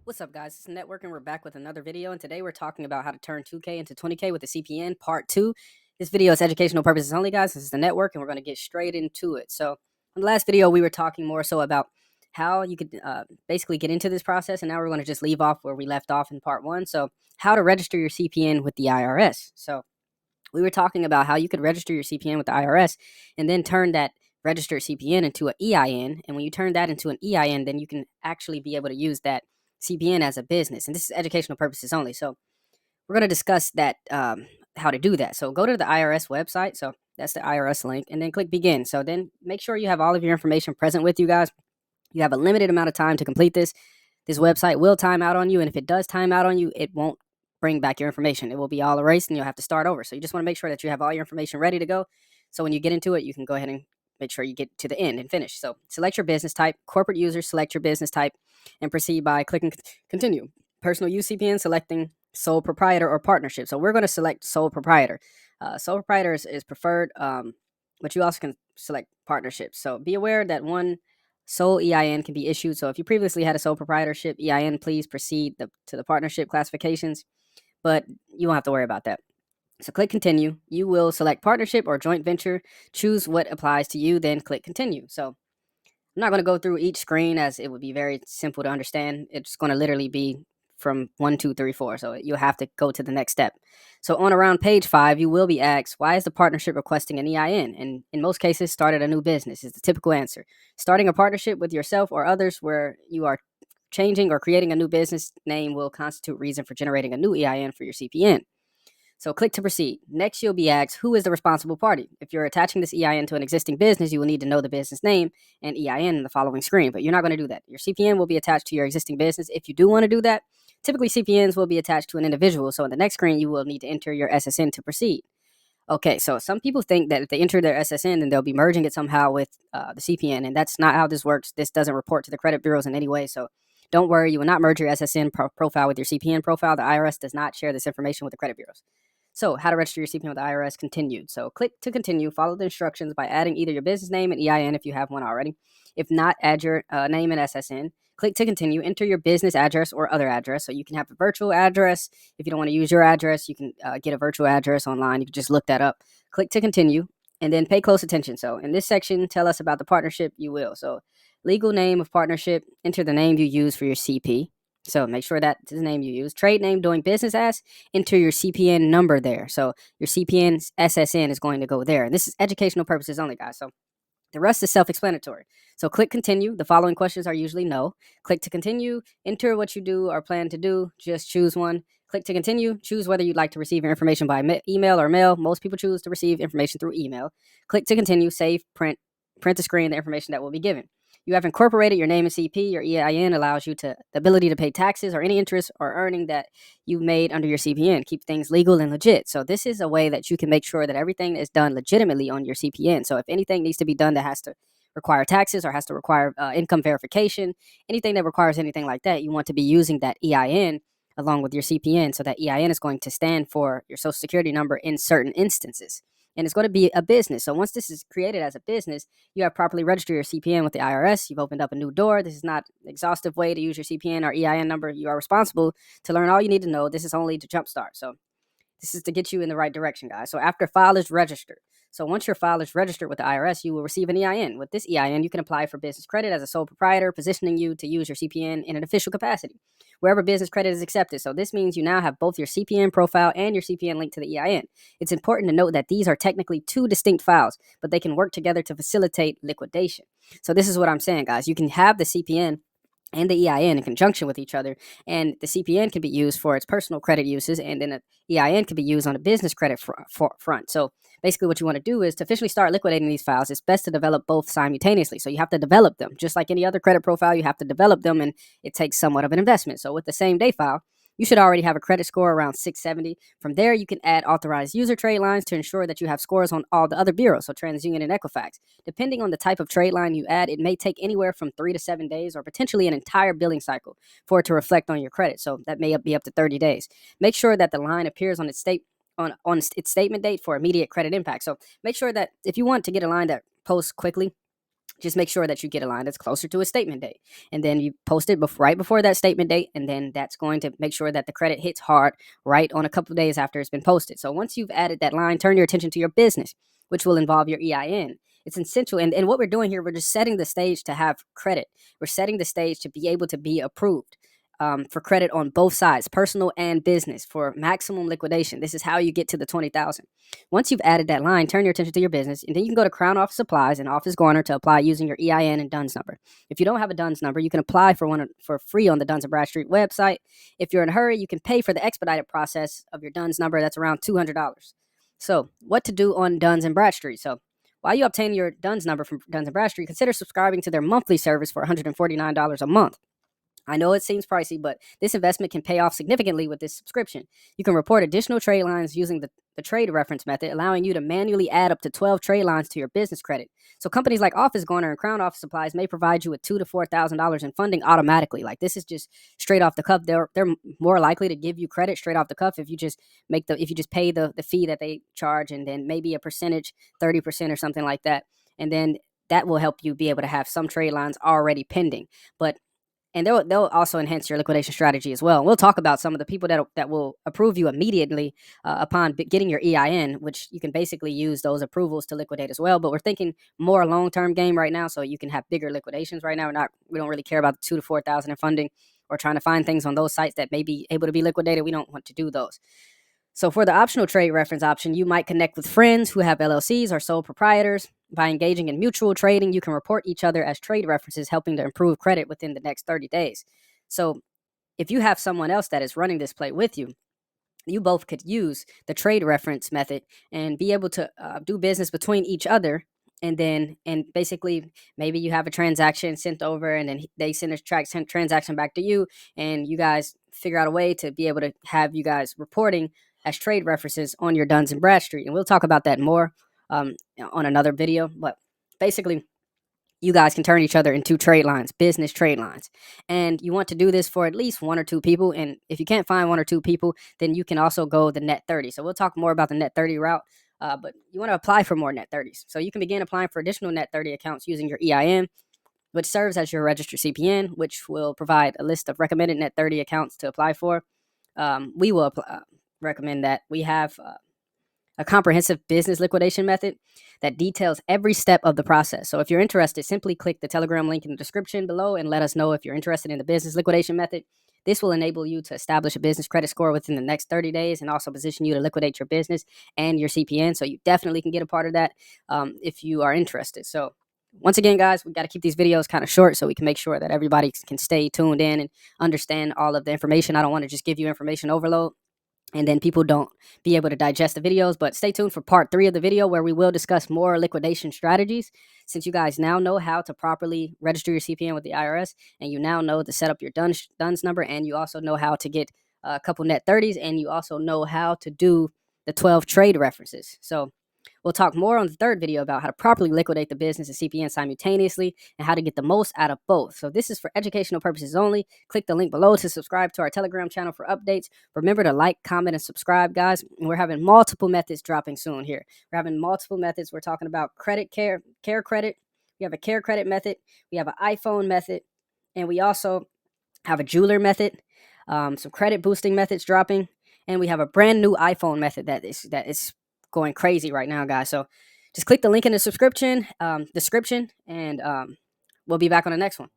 What's up, guys? It's Network, and we're back with another video. And today we're talking about how to turn 2K into 20K with the CPN Part 2. This video is educational purposes only, guys. This is the Network, and we're going to get straight into it. So, in the last video, we were talking more so about how you could basically get into this process, and now we're going to just leave off where we left off in Part 1. So, how to register your CPN with the IRS. So, we were talking about how you could register your CPN with the IRS and then turn that registered CPN into an EIN. And when you turn that into an EIN, then you can actually be able to use that CPN as a business. And this is educational purposes only. So we're going to discuss that, how to do that. So go to the IRS website. So that's the IRS link, and then click begin. So then make sure you have all of your information present with you, guys. You have a limited amount of time to complete this. This website will time out on you. And if it does time out on you, it won't bring back your information. It will be all erased and you'll have to start over. So you just want to make sure that you have all your information ready to go. So when you get into it, you can go ahead and make sure you get to the end and finish. So select your business type, corporate user, select your business type, and proceed by clicking continue. Personal use CPN, selecting sole proprietor or partnership. So we're going to select sole proprietor. Sole proprietor is preferred, but you also can select partnership. So be aware that one sole EIN can be issued. So if you previously had a sole proprietorship EIN, please proceed to the partnership classifications, but you won't have to worry about that. So click continue. You will select partnership or joint venture, choose what applies to you, then click continue. So I'm not going to go through each screen as it would be very simple to understand. It's going to literally be from 1, 2, 3, 4. So you'll have to go to the next step. So on around page 5, you will be asked, why is the partnership requesting an EIN? And in most cases, started a new business is the typical answer. Starting a partnership with yourself or others where you are changing or creating a new business name will constitute reason for generating a new EIN for your CPN. So click to proceed. Next, you'll be asked, who is the responsible party? If you're attaching this EIN to an existing business, you will need to know the business name and EIN in the following screen, but you're not going to do that. Your CPN will be attached to your existing business. If you do want to do that, typically CPNs will be attached to an individual. So in the next screen, you will need to enter your SSN to proceed. Okay, so some people think that if they enter their SSN, then they'll be merging it somehow with the CPN, and that's not how this works. This doesn't report to the credit bureaus in any way, so don't worry. You will not merge your SSN profile with your CPN profile. The IRS does not share this information with the credit bureaus. So how to register your CPN with the IRS continued. So click to continue. Follow the instructions by adding either your business name and EIN if you have one already. If not, add your name and SSN. Click to continue. Enter your business address or other address. So you can have a virtual address. If you don't want to use your address, you can get a virtual address online. You can just look that up. Click to continue and then pay close attention. So in this section, tell us about the partnership you will. So legal name of partnership, enter the name you use for your CP. So make sure that's the name you use. Trade name doing business as, enter your CPN number there. So your CPN's SSN is going to go there. And this is educational purposes only, guys. So the rest is self-explanatory. So click continue. The following questions are usually no. Click to continue. Enter what you do or plan to do. Just choose one. Click to continue. Choose whether you'd like to receive your information by email or mail. Most people choose to receive information through email. Click to continue. Save, print the screen, the information that will be given. You have incorporated your name and CP. Your EIN allows you the ability to pay taxes or any interest or earning that you've made under your CPN. Keep things legal and legit. So this is a way that you can make sure that everything is done legitimately on your CPN. So if anything needs to be done that has to require taxes or has to require income verification, anything that requires anything like that, you want to be using that EIN along with your CPN. So that EIN is going to stand for your social security number in certain instances. And it's going to be a business. So once this is created as a business, you have properly registered your CPN with the IRS. You've opened up a new door. This is not an exhaustive way to use your CPN or EIN number. You are responsible to learn all you need to know. This is only to jumpstart. So this is to get you in the right direction, guys. So after file is registered. So once your file is registered with the IRS, you will receive an EIN. With this EIN, you can apply for business credit as a sole proprietor, positioning you to use your CPN in an official capacity, wherever business credit is accepted. So this means you now have both your CPN profile and your CPN linked to the EIN. It's important to note that these are technically two distinct files, but they can work together to facilitate liquidation. So this is what I'm saying, guys. You can have the CPN and the EIN in conjunction with each other, and the CPN can be used for its personal credit uses, and then the EIN can be used on a business credit front. So basically what you want to do is to officially start liquidating these files. It's best to develop both simultaneously. So you have to develop them. Just like any other credit profile, you have to develop them, and it takes somewhat of an investment. So with the same day file, you should already have a credit score around 670. From there, you can add authorized user trade lines to ensure that you have scores on all the other bureaus, so TransUnion and Equifax. Depending on the type of trade line you add, it may take anywhere from 3 to 7 days or potentially an entire billing cycle for it to reflect on your credit. So that may be up to 30 days. Make sure that the line appears on its statement date for immediate credit impact. So make sure that if you want to get a line that posts quickly, just make sure that you get a line that's closer to a statement date. And then you post it right before that statement date. And then that's going to make sure that the credit hits hard right on a couple of days after it's been posted. So once you've added that line, turn your attention to your business, which will involve your EIN. It's essential. And what we're doing here, we're just setting the stage to have credit. We're setting the stage to be able to be approved for credit on both sides, personal and business, for maximum liquidation. This is how you get to the 20,000. Once you've added that line, turn your attention to your business, and then you can go to Crown Office Supplies and Office Garner to apply using your EIN and DUNS number. If you don't have a DUNS number, you can apply for one for free on the Duns & Bradstreet website. If you're in a hurry, you can pay for the expedited process of your DUNS number. That's around $200. So what to do on Duns & Bradstreet? So while you obtain your DUNS number from Duns & Bradstreet, consider subscribing to their monthly service for $149 a month. I know it seems pricey, but this investment can pay off significantly with this subscription. You can report additional trade lines using the trade reference method, allowing you to manually add up to 12 trade lines to your business credit. So companies like Office Garner and Crown Office Supplies may provide you with $2,000 to $4,000 in funding automatically. Like, this is just straight off the cuff. They're more likely to give you credit straight off the cuff if you just pay the fee that they charge, and then maybe a percentage, 30% or something like that. And then that will help you be able to have some trade lines already pending. And they'll also enhance your liquidation strategy as well. And we'll talk about some of the people that will approve you immediately upon getting your EIN, which you can basically use those approvals to liquidate as well. But we're thinking more long-term game right now, so you can have bigger liquidations right now. We don't really care about the $2,000 to $4,000 in funding, or trying to find things on those sites that may be able to be liquidated. We don't want to do those. So for the optional trade reference option, you might connect with friends who have LLCs or sole proprietors. By engaging in mutual trading, you can report each other as trade references, helping to improve credit within the next 30 days. So if you have someone else that is running this play with you, you both could use the trade reference method and be able to do business between each other. And basically, maybe you have a transaction sent over, and then they send a transaction back to you, and you guys figure out a way to be able to have you guys reporting as trade references on your Duns & Bradstreet. And we'll talk about that more on another video. But basically, you guys can turn each other into trade lines, business trade lines. And you want to do this for at least 1 or 2 people. And if you can't find 1 or 2 people, then you can also go the net 30. So we'll talk more about the net 30 route. But you want to apply for more net 30s. So you can begin applying for additional net 30 accounts using your EIN, which serves as your registered CPN, which will provide a list of recommended net 30 accounts to apply for. We will recommend that. We have a comprehensive business liquidation method that details every step of the process. So if you're interested, simply click the Telegram link in the description below and let us know if you're interested in the business liquidation method. This will enable you to establish a business credit score within the next 30 days and also position you to liquidate your business and your CPN. So you definitely can get a part of that if you are interested. So once again, guys, we got to keep these videos kind of short so we can make sure that everybody can stay tuned in and understand all of the information. I don't want to just give you information overload and then people don't be able to digest the videos. But stay tuned for part 3 of the video, where we will discuss more liquidation strategies. Since you guys now know how to properly register your CPN with the IRS, and you now know to set up your DUNS number, and you also know how to get a couple net 30s, and you also know how to do the 12 trade references. So we'll talk more on the 3rd video about how to properly liquidate the business and CPN simultaneously, and how to get the most out of both. So this is for educational purposes only. Click the link below to subscribe to our Telegram channel for updates. Remember to like, comment, and subscribe, guys. We're having multiple methods dropping soon here. We're having multiple methods. We're talking about credit care credit. We have a care credit method. We have an iPhone method. And we also have a jeweler method. Some credit boosting methods dropping. And we have a brand new iPhone method that is going crazy right now, guys. So just click the link in the description, and we'll be back on the next one.